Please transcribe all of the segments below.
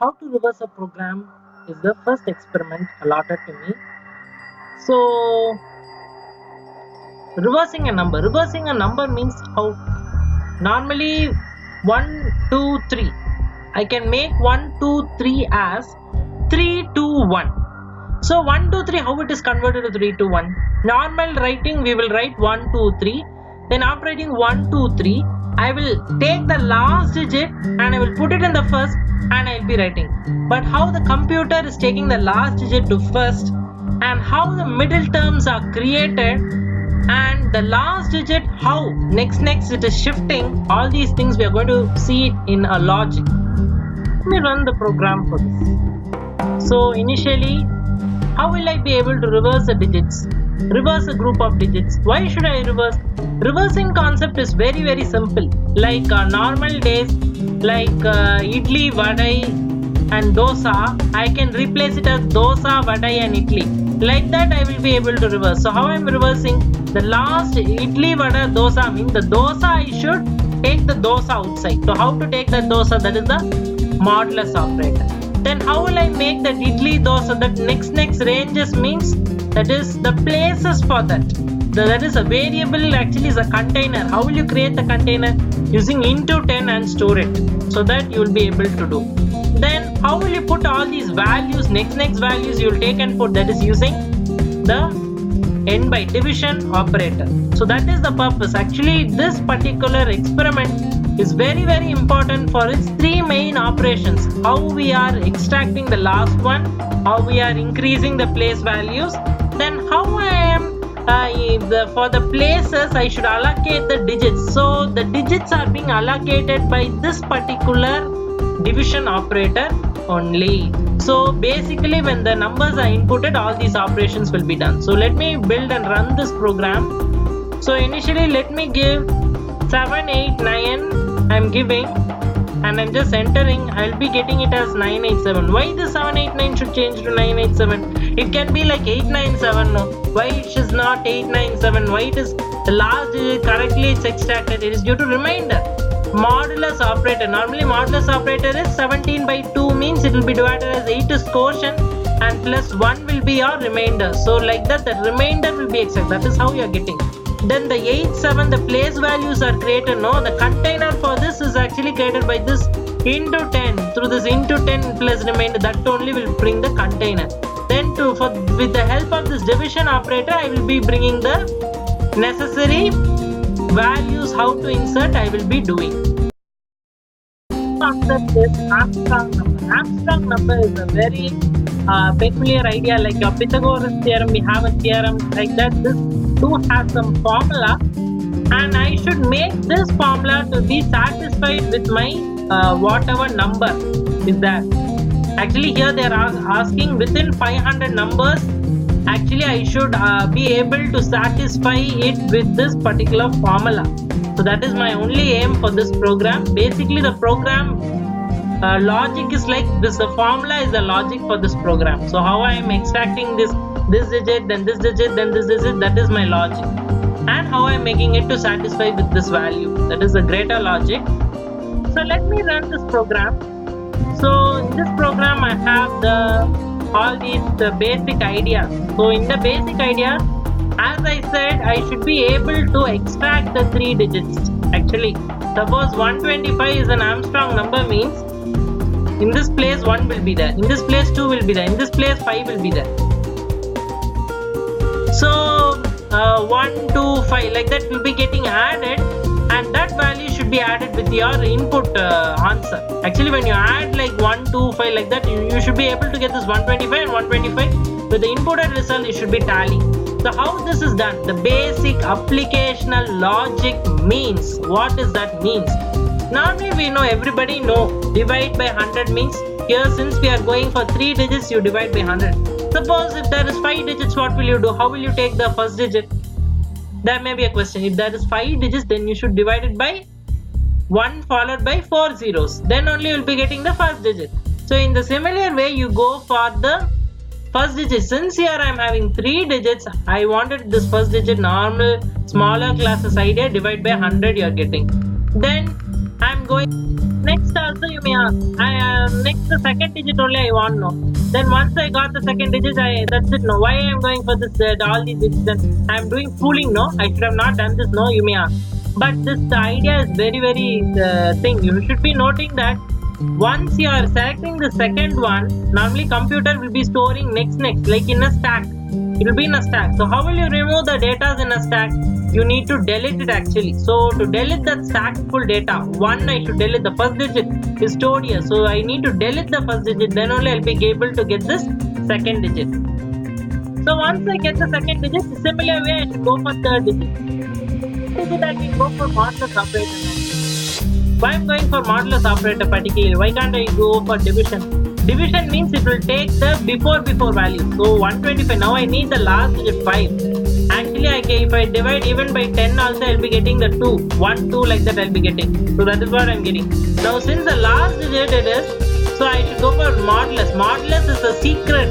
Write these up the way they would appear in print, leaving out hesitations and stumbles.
how to reverse a program is the first experiment allotted to me. So reversing a number means how normally 1 2 3 I can make 1 2 3 as 3 2 1. So 1 2 3, how it is converted to 3 2 1? Normal writing, we will write 1 2 3. Then after writing 1 2 3, I will take the last digit and I will put it in the first and I will be writing. But how the computer is taking the last digit to first and how the middle terms are created and the last digit how next it is shifting, all these things we are going to see it in a logic. Let me run the program for this. So initially, how will I be able to reverse the digits? Reverse a group of digits. Why should I reverse? Reversing concept is very simple. Like normal days, like idli, vadai and dosa, I can replace it as dosa, vadai and idli. Like that I will be able to reverse. So how I am reversing? The last idli, vada, dosa means the dosa I should take the dosa outside. So how to take that dosa? That is the modulus operator. Then how will I make that idli, dosa? That next ranges means that is the places for that. That is a variable, actually is a container. How will you create the container? Using into 10 and store it. So that you will be able to do. Then how will you put all these values, next values you will take and put, that is using the n by division operator. So that is the purpose. Actually this particular experiment is very important for its three main operations. How we are extracting the last one, how we are increasing the place values, then how I am for the places I should allocate the digits. So the digits are being allocated by this particular division operator only. So basically when the numbers are inputted, all these operations will be done. So let me build and run this program. So initially let me give 7 8 9 I'm giving and I'm just entering. I'll be getting it as 987. Why the 789 should change to 987? It can be like 897. No, why it is not 897? Why it is the last digit correctly it's extracted? It is due to remainder. Modulus operator. Normally modulus operator is 17 by 2 means it will be divided as 8 is quotient and plus 1 will be your remainder. So like that the remainder will be exact. That is how you are getting. Then the 8 7, the place values are created. No, the container for this is actually created by this into 10. Through this into 10 plus remainder, that only will bring the container. Then with the help of this division operator, I will be bringing the necessary values. How to insert I will be doing. Concept is Armstrong number. Armstrong number is a very peculiar idea. Like your Pythagoras theorem, we have a theorem like that. This too has some formula and I should make this formula to be satisfied with my whatever number is there. Actually here they are asking within 500 numbers. Actually I should be able to satisfy it with this particular formula. So that is my only aim for this program. Basically the program logic is like this. The formula is the logic for this program. So how I am extracting this digit, then this digit, then this digit, that is my logic. And how I am making it to satisfy with this value. That is the greater logic. So let me run this program. So in this program I have all these basic ideas. So in the basic ideas, as I said, I should be able to extract the 3 digits. Actually, suppose 125 is an Armstrong number means in this place 1 will be there, in this place 2 will be there, in this place 5 will be there. So 1, 2, 5 like that will be getting added and that value should be added with your input answer. Actually when you add like 1, 2, 5 like that, you should be able to get this 125 and 125 with the inputted result. It should be tally. So how this is done? The basic applicational logic means, what does that means? Normally we know, everybody know, divide by 100 means, here since we are going for 3 digits, you divide by 100. Suppose if there is 5 digits, what will you do? How will you take the first digit? There may be a question. If there is 5 digits, then you should divide it by 1 followed by 4 zeros. Then only you will be getting the first digit. So in the similar way, you go for the first digit. Since here I am having 3 digits, I wanted this first digit normal smaller classes idea, divide by 100 you are getting. Then I am going next also you may ask, next the second digit only I want know. Then once I got the second digit, that's it. No, why I am going for this all these digits? Then I am doing fooling. No, I should have not done this. No, you may ask. But this idea is very thing. You should be noting that once you are selecting the second one, normally computer will be storing next like in a stack. It will be in a stack. So how will you remove the data in a stack? You need to delete it actually. So to delete that stack full data, one I should delete the first digit is stored here. So I need to delete the first digit, then only I'll be able to get this second digit. So once I get the second digit, similar way I should go for third digit. Digit I can go for modulus operator. Why I'm going for modulus operator particularly? Why can't I go for division? Division means it will take the before value. So 125. Now I need the last digit 5. Actually, if I divide even by 10 also, I'll be getting the 2. 1, 2 like that I'll be getting. So that is what I'm getting. Now since the last digit it is, so I should go for modulus. Modulus is a secret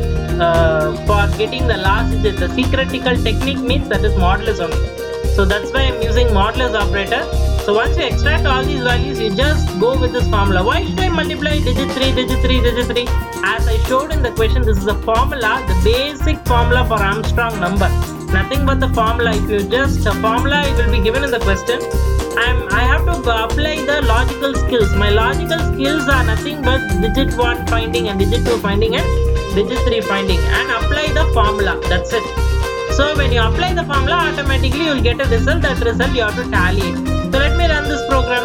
for getting the last digit. The secretical technique means that is modulus only. So that's why I'm using modulus operator. So once you extract all these values, you just go with this formula. Why should I multiply digit 3, digit 3, digit 3? As I showed in the question, this is a formula, the basic formula for Armstrong number. Nothing but the formula. If you just formula, it will be given in the question. I have to apply the logical skills. My logical skills are nothing but digit 1 finding and digit 2 finding and digit 3 finding, and apply the formula. That's it. So when you apply the formula, automatically you will get a result. That result you have to tally it. So let me run this program.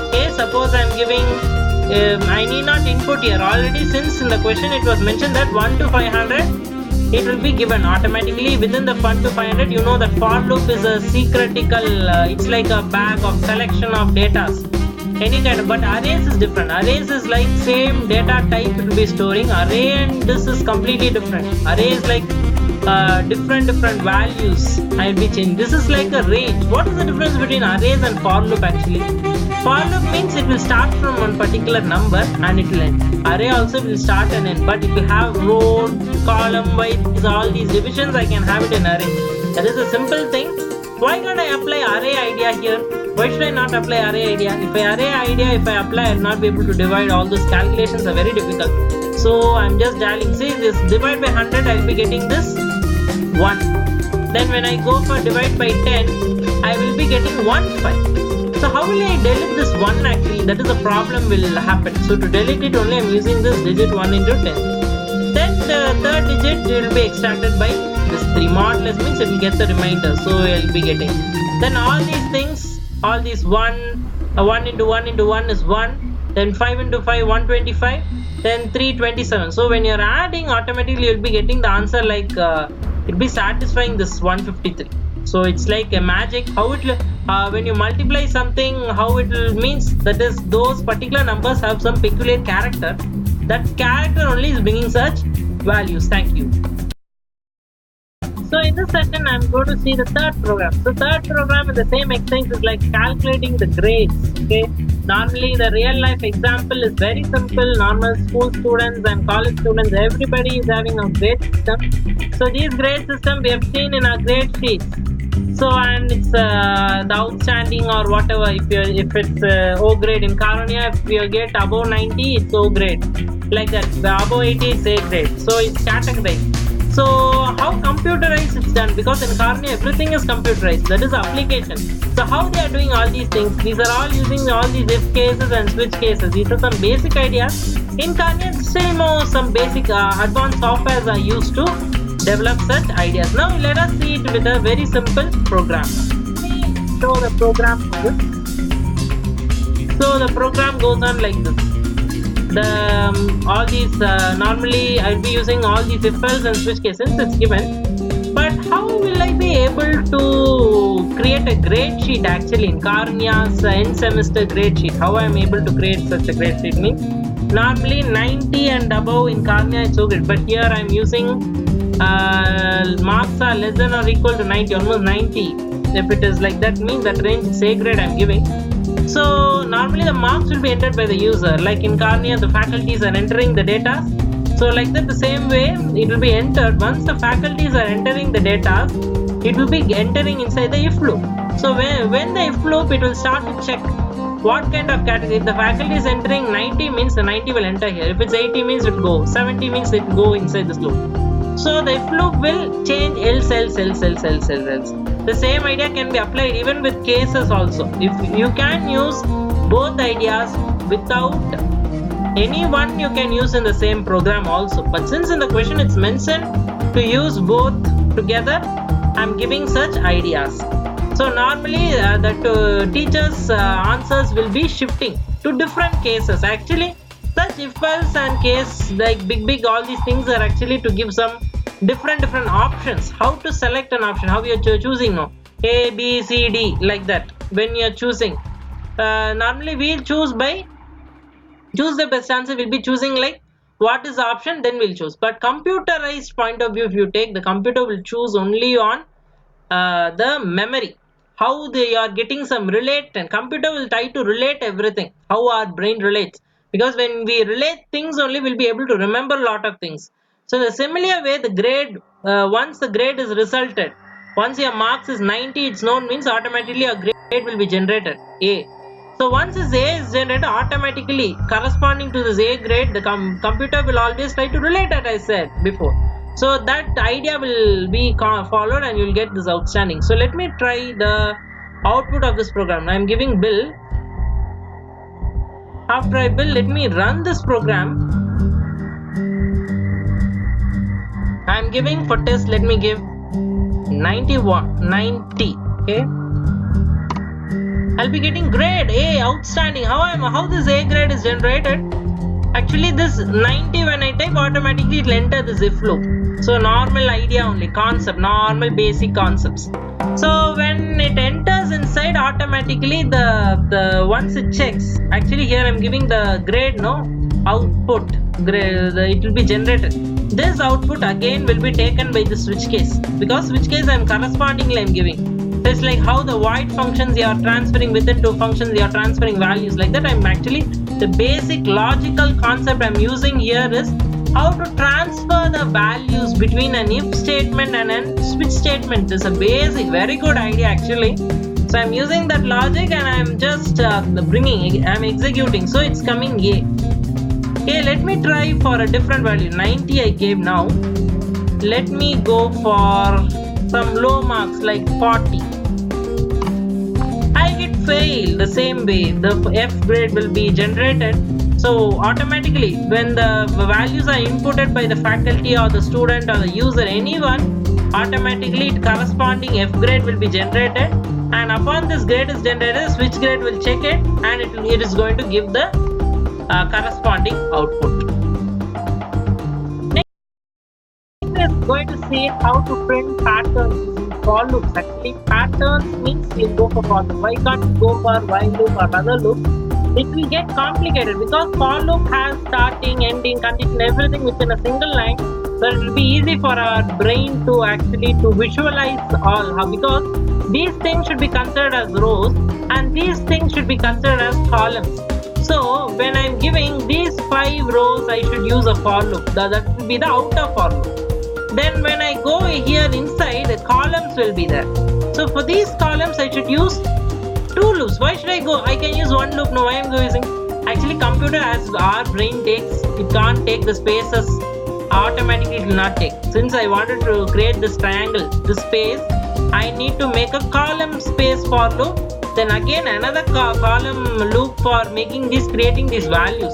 Okay, suppose I am giving, I need not input here already, since in the question it was mentioned that 1 to 500, it will be given automatically within the 1 to 500. You know that for loop is a secretical, it's like a bag of collection of data. Any kind of, but arrays is different. Arrays is like same data type it will be storing. Array and this is completely different. Array is like different values I will be changing. This is like a range. What is the difference between arrays and for loop actually? For loop means it will start from one particular number and it will end. Array also will start and end, but if you have row, column wise, all these divisions, I can have it in array. That is a simple thing. Why can't I apply array idea here? Why should I not apply array idea? If I apply, I will not be able to divide. All those calculations are very difficult. So I'm just dialing. See, this divide by 100, I will be getting this 1. Then when I go for divide by 10, I will be getting 1, 5. So how will I delete this 1 actually? That is a problem will happen. So to delete it only, I am using this digit 1 into 10. Then the third digit will be extracted by this 3. Modulus means it will get the remainder. So I will be getting. Then all these things, all these 1 into 1 into 1 is 1. Then 5 into 5, 125. Then 327. So when you are adding, automatically you will be getting the answer like it will be satisfying this 153. So it's like a magic. How it when you multiply something, how it will means that is those particular numbers have some peculiar character. That character only is bringing such values. Thank you. So in this session, I am going to see the third program. So third program in the same exercise is like calculating the grades. Okay. Normally the real life example is very simple. Normal school students and college students, everybody is having a grade system. So this grade system we have seen in our grade sheets. So and it's the outstanding or whatever. If it's O grade in KARUNYA, if you get above 90, it's O grade. Like that. The above 80 is A grade. So it's categorized. So how computerized it's done, because in KARUNYA everything is computerized, that is the application. So how they are doing all these things, these are all using all these if cases and switch cases. These are some basic ideas. In KARUNYA still more some basic advanced softwares are used to develop such ideas. Now let us see it with a very simple program. Let me show the program for this. So the program goes on like this. All these normally I'll be using all these if else and switch cases, it's given. But how will I be able to create a grade sheet actually in KARUNYA's end semester grade sheet? How I am able to create such a grade sheet means normally 90 and above in KARUNYA it's so good, but here I am using marks are less than or equal to 90, almost 90. If it is like that means that range is A grade I am giving. So normally the marks will be entered by the user. Like in KARUNYA, the faculties are entering the data. So like that, the same way it will be entered. Once the faculties are entering the data, it will be entering inside the if loop. So when the if loop, it will start to check what kind of category. If the faculty is entering 90 means the 90 will enter here. If it's 80 means it will go. 70 means it will go inside this loop. So the if loop will change else. The same idea can be applied even with cases also. If you can use both ideas without any one, you can use in the same program also. But since in the question it's mentioned to use both together, I'm giving such ideas. So normally the teachers' answers will be shifting to different cases. Actually, such if else and case like big all these things are actually to give some different options. How to select an option? How you're choosing? No, A, B, C, D like that. When you're choosing, normally we'll choose the best answer. We'll be choosing like what is the option, then we'll choose. But computerized point of view, if you take, the computer will choose only on the memory. How they are getting some relate, and computer will try to relate everything. How our brain relates, because when we relate things only, we'll be able to remember a lot of things. So the similar way, the grade, once the grade is resulted, once your marks is 90, it's known means automatically a grade will be generated, A. So once this A is generated, automatically corresponding to this A grade, the computer will always try to relate, as I said before. So that idea will be followed and you will get this outstanding. So let me try the output of this program. I am giving bill. After I bill, let me run this program. I am giving for test, let me give 90. Okay. I'll be getting grade A, outstanding. How this A grade is generated? Actually, this 90 when I type, automatically it will enter this if loop. So normal idea only, concept, normal basic concepts. So when it enters inside, automatically the once it checks, actually here I'm giving the grade, no output grade, it will be generated. This output again will be taken by the switch case, because switch case I'm correspondingly I'm giving. So it's like how the void functions you are transferring within two functions, you are transferring values like that. I'm actually, the basic logical concept I'm using here is how to transfer the values between an if statement and a switch statement. This is a basic, very good idea actually. So I'm using that logic and I'm just I'm executing. So it's coming A. Okay, let me try for a different value. 90 I gave now. Let me go for some low marks like 40. I hit fail. The same way the F grade will be generated. So automatically when the values are inputted by the faculty or the student or the user, anyone, automatically corresponding F grade will be generated, and upon this grade is generated, switch grade will check it and it is going to give the corresponding output. Next is going to see how to print patterns using for loops. Actually, patterns means you go for for loop. Why can't you go for while loop or other loop? It will get complicated because for loop has starting, ending, condition, everything within a single line. So it will be easy for our brain to actually to visualize all, because these things should be considered as rows and these things should be considered as columns. So when I am giving these 5 rows, I should use a for loop. That will be the outer for loop. Then when I go here inside, the columns will be there. So for these columns, I should use 2 loops. Why should I go? I can use 1 loop. No, why am I using? Actually, computer as our brain takes, it can't take the spaces. Automatically, it will not take. Since I wanted to create this triangle, this space, I need to make a column space for loop. Then again another column loop for making this, creating these values.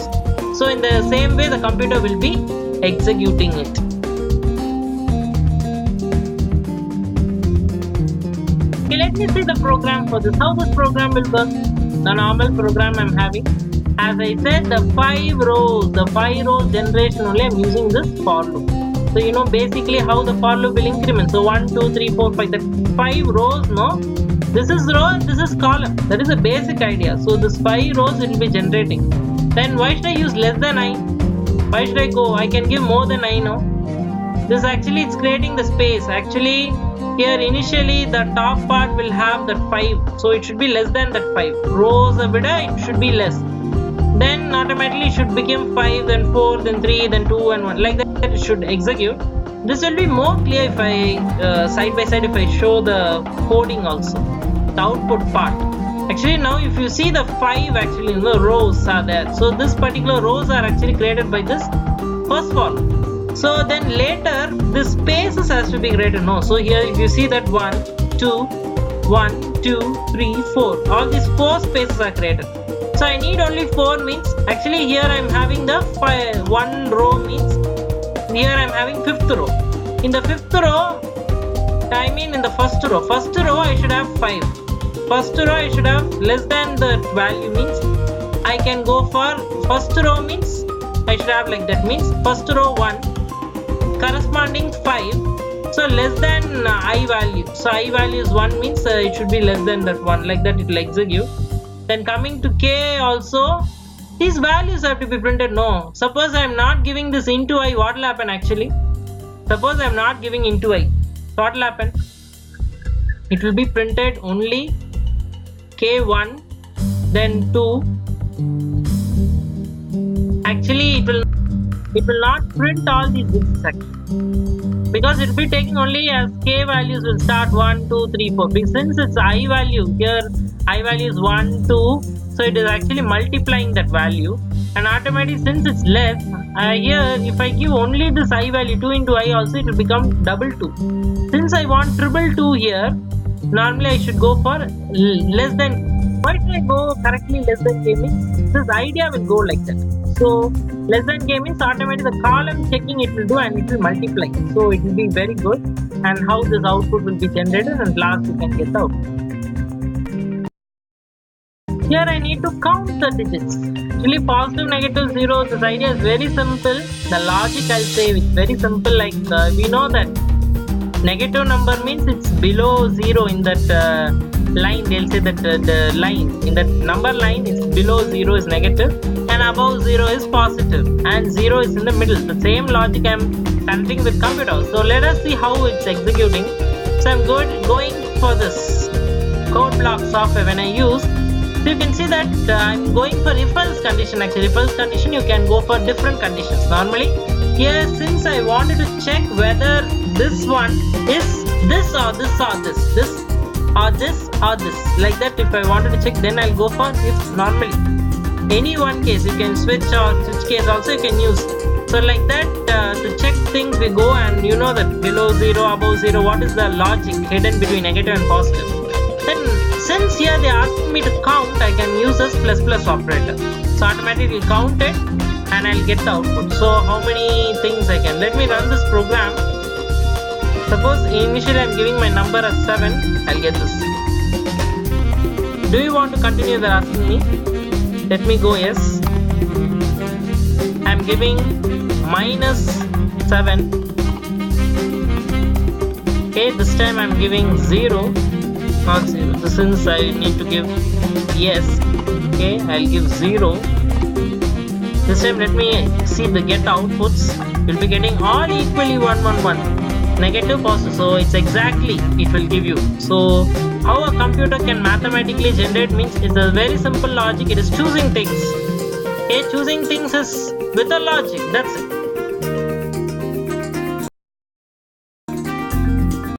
So in the same way, the computer will be executing it. Okay, let me see the program for this. How this program will work? The normal program I'm having. As I said, the 5 rows generation only I'm using this for loop. So you know basically how the for loop will increment. So 1, 2, 3, 4, 5. The 5 rows, no? This is row and this is column. That is a basic idea. So this 5 rows it will be generating. Then why should I use less than 9? Why should I go? I can give more than 9 now. This actually it's creating the space. Actually here initially the top part will have that 5. So it should be less than that 5. Rows a bit, it should be less. Then automatically it should become 5, then 4, then 3, then 2 and 1. Like that it should execute. This will be more clear if I side by side if I show the coding also. The output part. Actually now if you see the 5 actually the rows are there, so this particular rows are actually created by this first for. So then later the spaces has to be created. No, so here if you see that 1 2 1 2 3 4, all these 4 spaces are created. So I need only 4 means actually here I am having the 1 row means here I am having 5th row. In the 5th row, I mean in the first row I should have 5. First row I should have less than the value means I can go for first row means I should have like that means first row 1 corresponding 5, so less than I value, so I value is 1 means it should be less than that 1, like that it will execute. Then coming to k also, these values have to be printed. No, suppose I am not giving this into I, what will happen actually? Suppose I am not giving into I, what will happen? It will be printed only k1 then 2. Actually it will not print all these bits actually, because it will be taking only as k values will start 1 2 3 4. Since it's I value, here I value is 1 2, so it is actually multiplying that value, and automatically since it's less, here if I give only this I value 2 into I also, it will become double 2. Since I want triple 2 here, normally I should go for less than. Why should I go correctly less than k means this idea will go like that. So less than k means automatically the column checking it will do and it will multiply, so it will be very good. And how this output will be generated, and last you can get the output. Here I need to count the digits. Actually positive, negative, 0, this idea is very simple. The logic I'll say is very simple, like we know that negative number means it's below 0 in that line. They'll say that the line in that number line is below 0 is negative and above 0 is positive, and 0 is in the middle. The same logic I'm connecting with computer. So let us see how it's executing. So I'm going for this code block software when I use. So you can see that I'm going for if else condition. Actually if else condition you can go for different conditions. Normally here since I wanted to check whether this one is this or this or this or this or this, like that if I wanted to check, then I'll go for if. Normally any one case you can switch, or switch case also you can use. So like that to check things we go, and you know that below 0 above 0 what is the logic hidden between negative and positive. Then since here they are asking me to count, I can use this plus plus operator, so automatically it will count it and I'll get the output. So how many things I can, let me run this program. Suppose initially I'm giving my number as 7, I'll get this. Do you want to continue? They're asking me. Let me go yes. I'm giving -7. Okay, this time I'm giving 0, not 0. So since I need to give yes, okay, I'll give 0. This time let me see the get outputs. You'll be getting all equally 1 1 1, negative, positive. So it's exactly it will give you. So how a computer can mathematically generate means it's a very simple logic. It is choosing things. Okay, choosing things is with a logic. That's it.